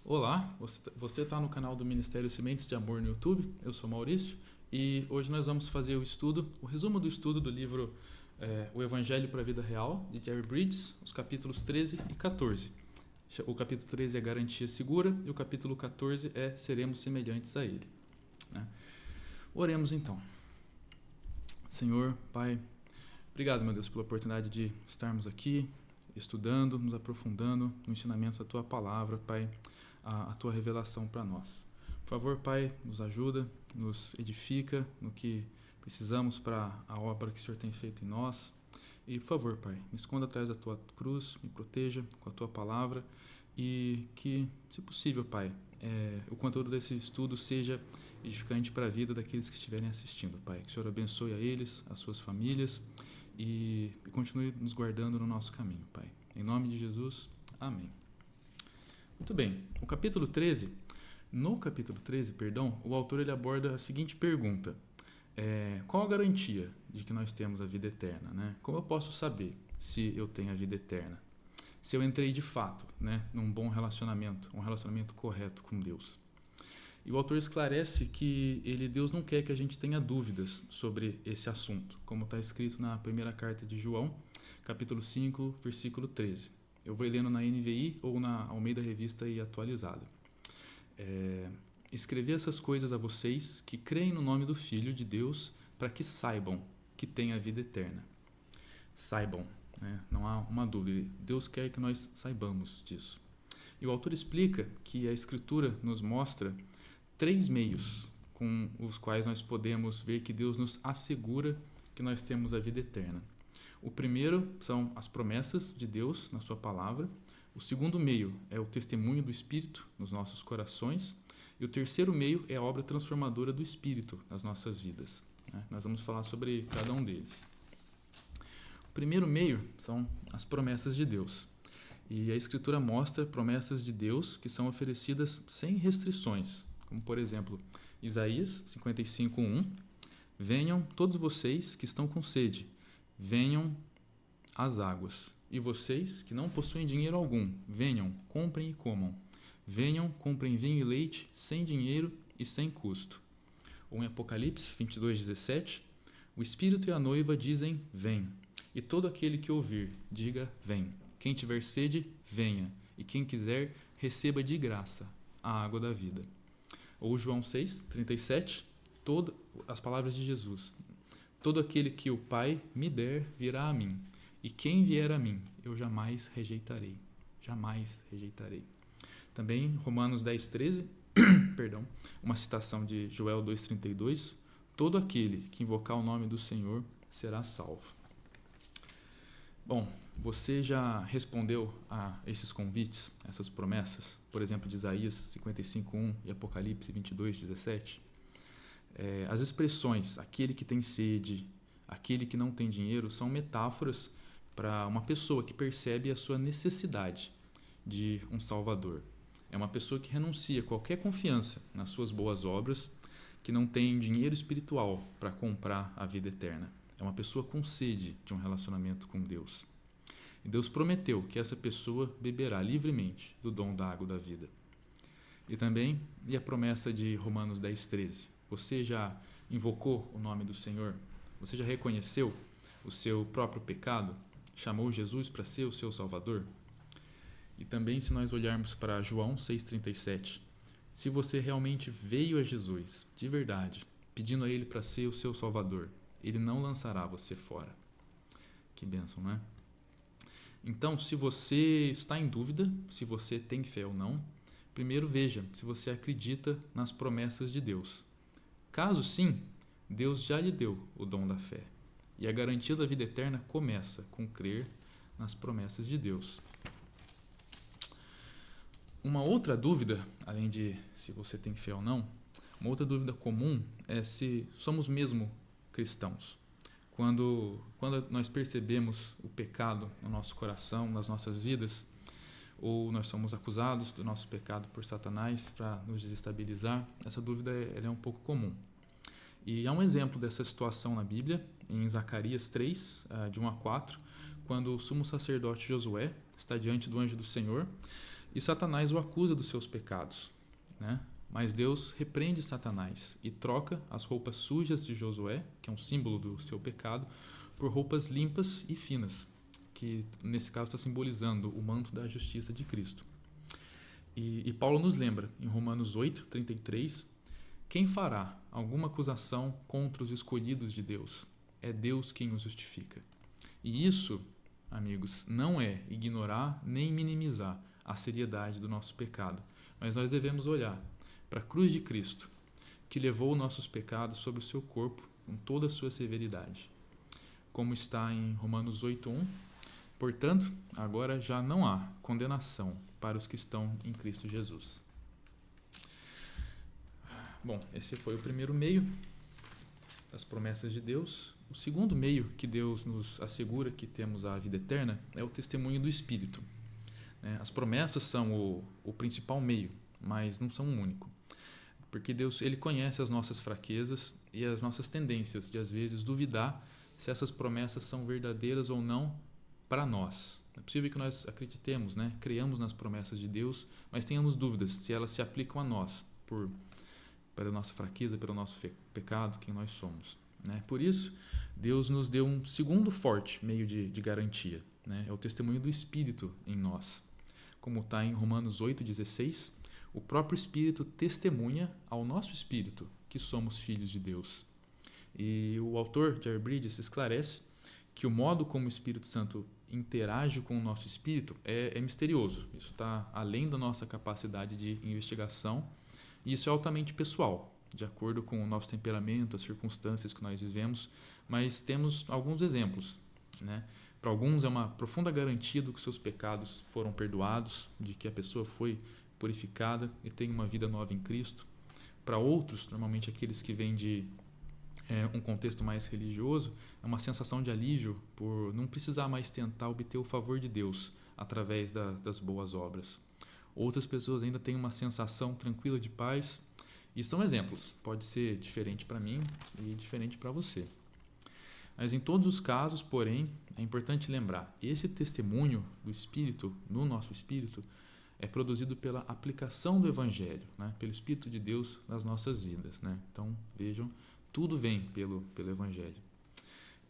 Olá, você está no canal do Ministério Sementes de Amor no YouTube, eu sou Maurício e hoje nós vamos fazer o resumo do estudo do livro O Evangelho para a Vida Real, de Jerry Bridges, os capítulos 13 e 14. O capítulo 13 é Garantia Segura e o capítulo 14 é Seremos Semelhantes a Ele. Né? Oremos então. Senhor, Pai, obrigado, meu Deus, pela oportunidade de estarmos aqui, estudando, nos aprofundando no ensinamento da Tua Palavra, Pai, a Tua revelação para nós. Por favor, Pai, nos ajuda, nos edifica no que precisamos para a obra que o Senhor tem feito em nós. E, por favor, Pai, me esconda atrás da Tua cruz, me proteja com a Tua Palavra e que, se possível, Pai, o conteúdo desse estudo seja edificante para a vida daqueles que estiverem assistindo, Pai. Que o Senhor abençoe a eles, as suas famílias e continue nos guardando no nosso caminho, Pai. Em nome de Jesus, amém. Muito bem, no capítulo 13, o autor ele aborda a seguinte pergunta: qual a garantia de que nós temos a vida eterna? Né? Como eu posso saber se eu tenho a vida eterna? Se eu entrei de fato, né, num bom relacionamento, um relacionamento correto com Deus. E o autor esclarece que Deus não quer que a gente tenha dúvidas sobre esse assunto, como está escrito na primeira carta de João, capítulo 5, versículo 13. Eu vou lendo na NVI ou na Almeida Revista e Atualizada. Escrevi essas coisas a vocês que creem no nome do Filho de Deus, para que saibam que têm a vida eterna. Saibam, né? Não há uma dúvida. Deus quer que nós saibamos disso. E o autor explica que a Escritura nos mostra 3 meios com os quais nós podemos ver que Deus nos assegura que nós temos a vida eterna. O primeiro são as promessas de Deus na sua palavra. O segundo meio é o testemunho do Espírito nos nossos corações. E o terceiro meio é a obra transformadora do Espírito nas nossas vidas. Nós vamos falar sobre cada um deles. O primeiro meio são as promessas de Deus. E a Escritura mostra promessas de Deus que são oferecidas sem restrições. Como, por exemplo, Isaías 55:1. Venham todos vocês que estão com sede, venham às águas. E vocês que não possuem dinheiro algum, venham, comprem e comam. Venham, comprem vinho e leite, sem dinheiro e sem custo. Ou em Apocalipse 22:17, o Espírito e a noiva dizem, vem. E todo aquele que ouvir, diga, vem. Quem tiver sede, venha. E quem quiser, receba de graça a água da vida. Ou João 6:37, as palavras de Jesus. Todo aquele que o Pai me der, virá a mim. E quem vier a mim, eu jamais rejeitarei. Jamais rejeitarei. Também Romanos 10:13, uma citação de Joel 2:32. Todo aquele que invocar o nome do Senhor será salvo. Bom, você já respondeu a esses convites, essas promessas? Por exemplo, de Isaías 55:1 e Apocalipse 22:17? As expressões, aquele que tem sede, aquele que não tem dinheiro, são metáforas para uma pessoa que percebe a sua necessidade de um Salvador. É uma pessoa que renuncia qualquer confiança nas suas boas obras, que não tem dinheiro espiritual para comprar a vida eterna. É uma pessoa com sede de um relacionamento com Deus. E Deus prometeu que essa pessoa beberá livremente do dom da água da vida. E também, a promessa de Romanos 10:13. Você já invocou o nome do Senhor? Você já reconheceu o seu próprio pecado? Chamou Jesus para ser o seu Salvador? E também, se nós olharmos para João 6:37, se você realmente veio a Jesus, de verdade, pedindo a Ele para ser o seu Salvador, Ele não lançará você fora. Que bênção, não é? Então, se você está em dúvida, se você tem fé ou não, primeiro veja se você acredita nas promessas de Deus. Caso sim, Deus já lhe deu o dom da fé. E a garantia da vida eterna começa com crer nas promessas de Deus. Uma outra dúvida, além de se você tem fé ou não, uma outra dúvida comum é se somos mesmo cristãos. Quando nós percebemos o pecado no nosso coração, nas nossas vidas, ou nós somos acusados do nosso pecado por Satanás para nos desestabilizar, essa dúvida é um pouco comum. E há um exemplo dessa situação na Bíblia, em Zacarias 3, de 1 a 4, quando o sumo sacerdote Josué está diante do anjo do Senhor e Satanás o acusa dos seus pecados, né? Mas Deus repreende Satanás e troca as roupas sujas de Josué, que é um símbolo do seu pecado, por roupas limpas e finas, que nesse caso está simbolizando o manto da justiça de Cristo. E Paulo nos lembra, em Romanos 8, 33, quem fará alguma acusação contra os escolhidos de Deus? É Deus quem os justifica. E isso, amigos, não é ignorar nem minimizar a seriedade do nosso pecado, mas nós devemos olhar para a cruz de Cristo, que levou nossos pecados sobre o seu corpo com toda a sua severidade. Como está em Romanos 8:1, portanto, agora já não há condenação para os que estão em Cristo Jesus. Bom, esse foi o primeiro meio das promessas de Deus. O segundo meio que Deus nos assegura que temos a vida eterna é o testemunho do Espírito. As promessas são o principal meio, mas não são o único. Porque Deus, ele conhece as nossas fraquezas e as nossas tendências de, às vezes, duvidar se essas promessas são verdadeiras ou não para nós. É possível que nós acreditemos, creiamos nas promessas de Deus, mas tenhamos dúvidas se elas se aplicam a nós, pela nossa fraqueza, pelo nosso pecado, quem nós somos. Por isso, Deus nos deu um segundo forte meio de garantia. É o testemunho do Espírito em nós. Como está em Romanos 8,16, o próprio Espírito testemunha ao nosso espírito que somos filhos de Deus. E o autor, Jerry Bridges, esclarece que o modo como o Espírito Santo interage com o nosso espírito é misterioso. Isso está além da nossa capacidade de investigação e isso é altamente pessoal, de acordo com o nosso temperamento, as circunstâncias que nós vivemos, mas temos alguns exemplos. Para alguns é uma profunda garantia de que seus pecados foram perdoados, de que a pessoa foi purificada e tem uma vida nova em Cristo. Para outros, normalmente aqueles que vêm de um contexto mais religioso, é uma sensação de alívio por não precisar mais tentar obter o favor de Deus através das boas obras. Outras pessoas ainda têm uma sensação tranquila de paz e são exemplos. Pode ser diferente para mim e diferente para você. Mas em todos os casos, porém, é importante lembrar, esse testemunho do Espírito, no nosso espírito, é produzido pela aplicação do Evangelho, pelo Espírito de Deus nas nossas vidas. Então, vejam, tudo vem pelo Evangelho.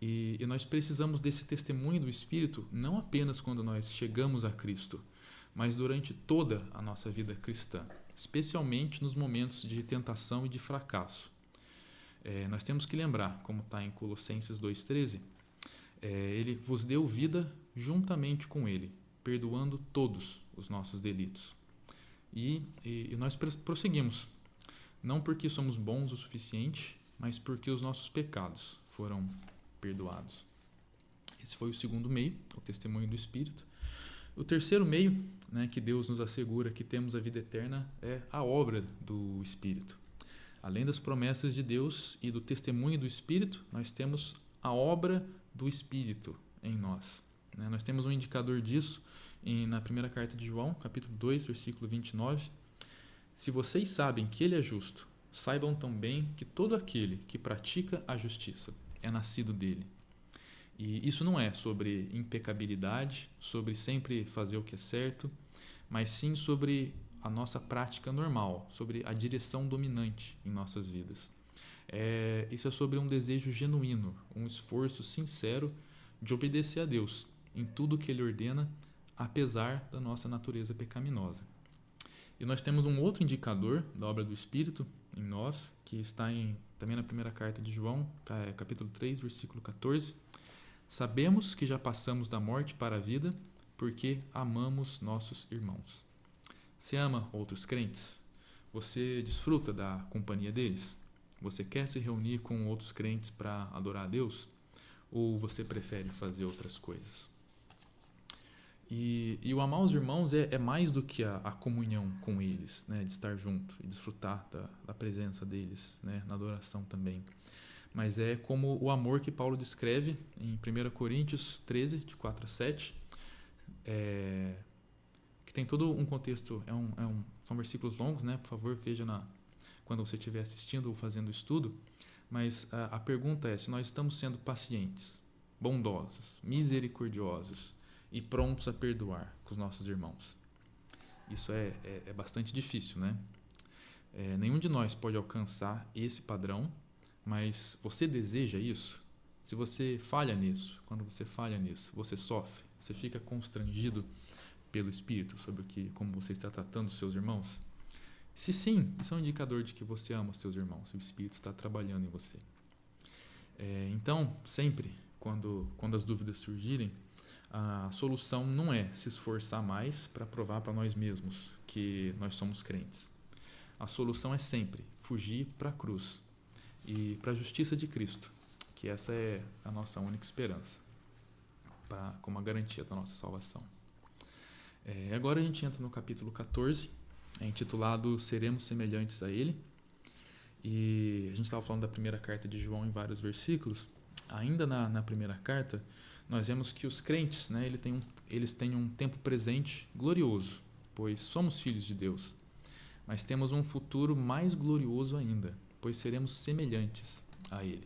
E nós precisamos desse testemunho do Espírito não apenas quando nós chegamos a Cristo, mas durante toda a nossa vida cristã, especialmente nos momentos de tentação e de fracasso. Nós temos que lembrar, como está em Colossenses 2,13, ele vos deu vida juntamente com ele, perdoando todos os nossos delitos. E nós prosseguimos, não porque somos bons o suficiente, mas porque os nossos pecados foram perdoados. Esse foi o segundo meio, o testemunho do Espírito. O terceiro meio, que Deus nos assegura que temos a vida eterna, é a obra do Espírito. Além das promessas de Deus e do testemunho do Espírito, nós temos a obra do Espírito em nós. Nós temos um indicador disso na primeira carta de João, capítulo 2, versículo 29. Se vocês sabem que ele é justo, saibam também que todo aquele que pratica a justiça é nascido dele. E isso não é sobre impecabilidade, sobre sempre fazer o que é certo, mas sim sobre a nossa prática normal, sobre a direção dominante em nossas vidas. Isso é sobre um desejo genuíno, um esforço sincero de obedecer a Deus em tudo que Ele ordena, apesar da nossa natureza pecaminosa. E nós temos um outro indicador da obra do Espírito em nós, que está também na primeira carta de João, capítulo 3, versículo 14. Sabemos que já passamos da morte para a vida, porque amamos nossos irmãos. Você ama outros crentes? Você desfruta da companhia deles? Você quer se reunir com outros crentes para adorar a Deus? Ou você prefere fazer outras coisas? E o amar os irmãos é mais do que a comunhão com eles, de estar junto e desfrutar da presença deles, na adoração também. Mas é como o amor que Paulo descreve em 1 Coríntios 13, de 4 a 7, que tem todo um contexto, são versículos longos, por favor, veja quando você estiver assistindo ou fazendo o estudo, mas a pergunta é se nós estamos sendo pacientes, bondosos, misericordiosos e prontos a perdoar com os nossos irmãos. Isso é bastante difícil, né? Nenhum de nós pode alcançar esse padrão, mas você deseja isso? Se você falha nisso, quando você falha nisso, você sofre, você fica constrangido pelo Espírito sobre como você está tratando os seus irmãos? Se sim, isso é um indicador de que você ama os seus irmãos, o Espírito está trabalhando em você. Então, sempre, quando as dúvidas surgirem, a solução não é se esforçar mais para provar para nós mesmos que nós somos crentes. A solução é sempre fugir para a cruz e para a justiça de Cristo, que essa é a nossa única esperança, como a garantia da nossa salvação. Agora a gente entra no capítulo 14, intitulado Seremos Semelhantes a Ele. E a gente estava falando da primeira carta de João em vários versículos. Ainda na primeira carta, nós vemos que os crentes, né, eles têm um tempo presente glorioso, pois somos filhos de Deus. Mas temos um futuro mais glorioso ainda, pois seremos semelhantes a Ele.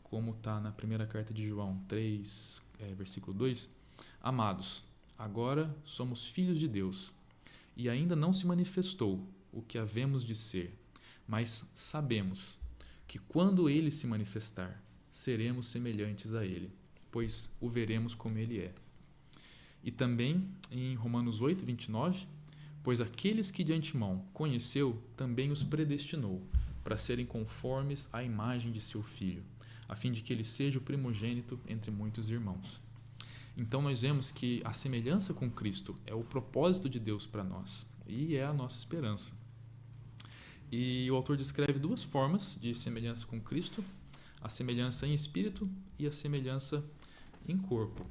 Como está na primeira carta de João 3, versículo 2. Amados, agora somos filhos de Deus, e ainda não se manifestou o que havemos de ser, mas sabemos que quando Ele se manifestar, seremos semelhantes a Ele, pois o veremos como Ele é. E também em Romanos 8, 29, pois aqueles que de antemão conheceu, também os predestinou para serem conformes à imagem de seu Filho, a fim de que ele seja o primogênito entre muitos irmãos. Então nós vemos que a semelhança com Cristo é o propósito de Deus para nós e é a nossa esperança. E o autor descreve duas formas de semelhança com Cristo: a semelhança em espírito e a semelhança em corpo.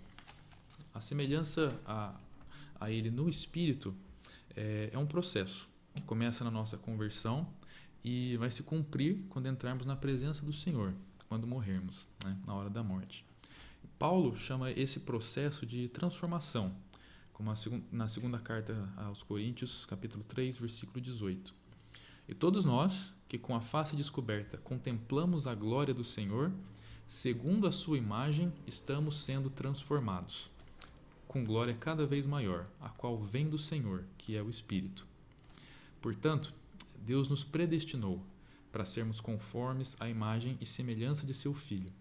A semelhança a Ele no espírito é um processo que começa na nossa conversão e vai se cumprir quando entrarmos na presença do Senhor, quando morrermos, né, na hora da morte. Paulo chama esse processo de transformação, como na segunda carta aos Coríntios, capítulo 3, versículo 18. E todos nós, que com a face descoberta contemplamos a glória do Senhor, segundo a sua imagem, estamos sendo transformados, com glória cada vez maior, a qual vem do Senhor, que é o Espírito. Portanto, Deus nos predestinou para sermos conformes à imagem e semelhança de seu Filho.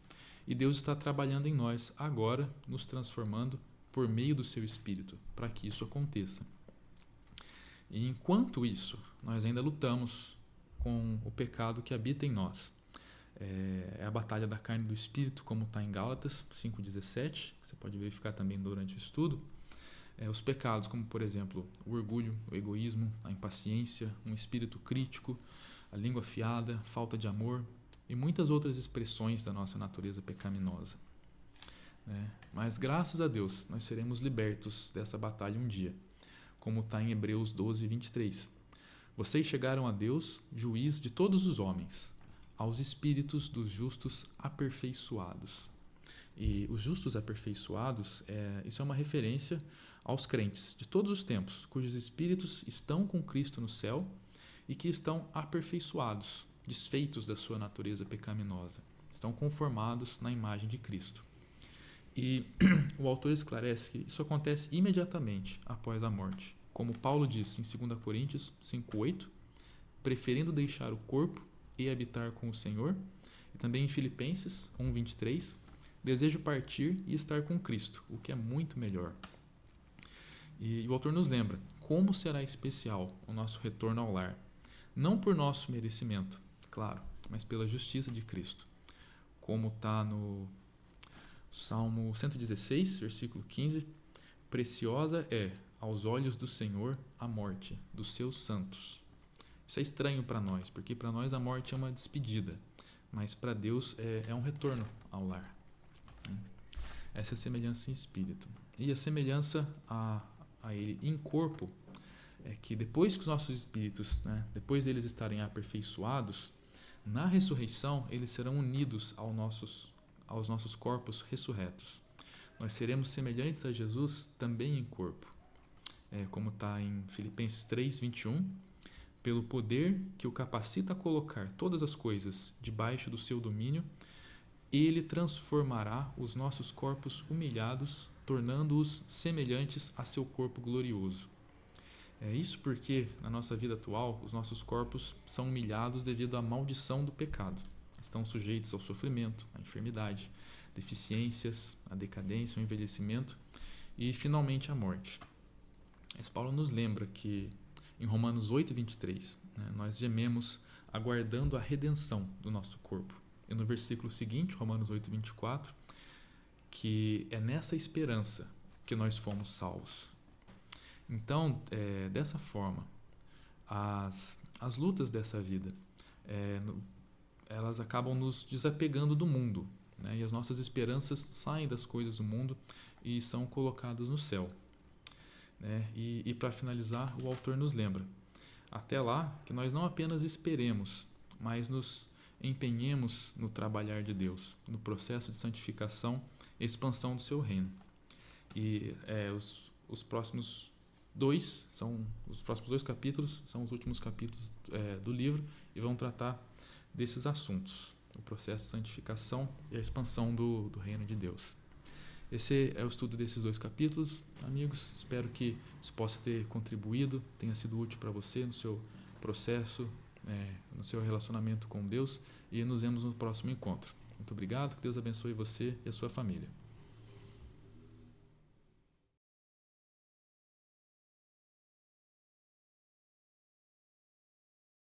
E Deus está trabalhando em nós agora, nos transformando por meio do seu Espírito, para que isso aconteça. E enquanto isso, nós ainda lutamos com o pecado que habita em nós. É a batalha da carne e do Espírito, como está em Gálatas 5,17, que você pode verificar também durante o estudo. Os pecados, como por exemplo o orgulho, o egoísmo, a impaciência, um espírito crítico, a língua afiada, falta de amor e muitas outras expressões da nossa natureza pecaminosa. Mas graças a Deus nós seremos libertos dessa batalha um dia, como está em Hebreus 12, 23. Vocês chegaram a Deus, juiz de todos os homens, aos espíritos dos justos aperfeiçoados. E os justos aperfeiçoados, isso é uma referência aos crentes de todos os tempos, cujos espíritos estão com Cristo no céu e que estão aperfeiçoados, desfeitos da sua natureza pecaminosa, estão conformados na imagem de Cristo. E o autor esclarece que isso acontece imediatamente após a morte, como Paulo diz em 2 Coríntios 5,8, preferindo deixar o corpo e habitar com o Senhor, e também em Filipenses 1,23, desejo partir e estar com Cristo, o que é muito melhor. E o autor nos lembra como será especial o nosso retorno ao lar, não por nosso merecimento, claro, mas pela justiça de Cristo, como está no Salmo 116, versículo 15, preciosa é aos olhos do Senhor a morte dos seus santos. Isso é estranho para nós, porque para nós a morte é uma despedida, mas para Deus é um retorno ao lar. Essa é a semelhança em espírito. E a semelhança a Ele em corpo é que depois que os nossos espíritos, depois deles estarem aperfeiçoados, na ressurreição eles serão unidos aos nossos corpos ressurretos. Nós seremos semelhantes a Jesus também em corpo. Como está em Filipenses 3, 21, pelo poder que o capacita a colocar todas as coisas debaixo do seu domínio, Ele transformará os nossos corpos humilhados, tornando-os semelhantes a seu corpo glorioso. É isso porque, na nossa vida atual, os nossos corpos são humilhados devido à maldição do pecado. Estão sujeitos ao sofrimento, à enfermidade, deficiências, à decadência, ao envelhecimento e, finalmente, à morte. Mas Paulo nos lembra que, em Romanos 8:23, nós gememos aguardando a redenção do nosso corpo. E no versículo seguinte, Romanos 8:24, que é nessa esperança que nós fomos salvos. Então, dessa forma, as lutas dessa vida, elas acabam nos desapegando do mundo, né? E as nossas esperanças saem das coisas do mundo e são colocadas no céu, né? E para finalizar, o autor nos lembra, até lá, que nós não apenas esperemos, mas nos empenhemos no trabalhar de Deus, no processo de santificação e expansão do seu reino. E os próximos os próximos dois capítulos são os últimos capítulos do livro e vão tratar desses assuntos, o processo de santificação e a expansão do reino de Deus. Esse é o estudo desses dois capítulos, amigos. Espero que isso possa ter contribuído, tenha sido útil para você no seu processo, no seu relacionamento com Deus, e nos vemos no próximo encontro. Muito obrigado, que Deus abençoe você e a sua família.